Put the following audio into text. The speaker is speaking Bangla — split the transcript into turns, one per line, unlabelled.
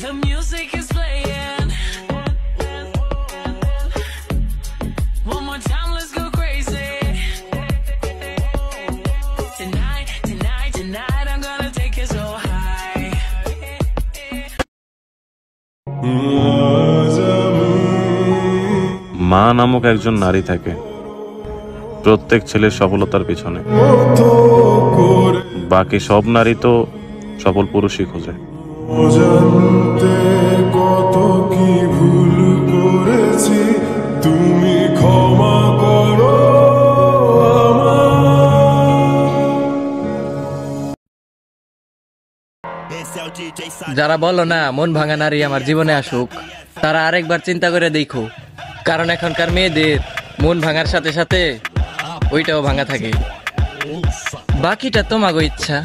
The music is playing. One more time, let's go crazy. Tonight, tonight, tonight, I'm gonna take it so high.
মা নামক একজন নারী থাকে প্রত্যেক ছেলের সফলতার পিছনে। বাকি সব নারী তো সফল পুরুষই খোঁজে।
কত কি ভুল করেছি, তুমি ক্ষমা করো।
যারা বলো না মন ভাঙা নারী আমার জীবনে আসুক, তারা আরেকবার চিন্তা করে দেখো, কারণ এখনকার মেয়েদের মন ভাঙার সাথে সাথে ওইটাও ভাঙা থাকে। বাকিটা তোমাগো ইচ্ছা।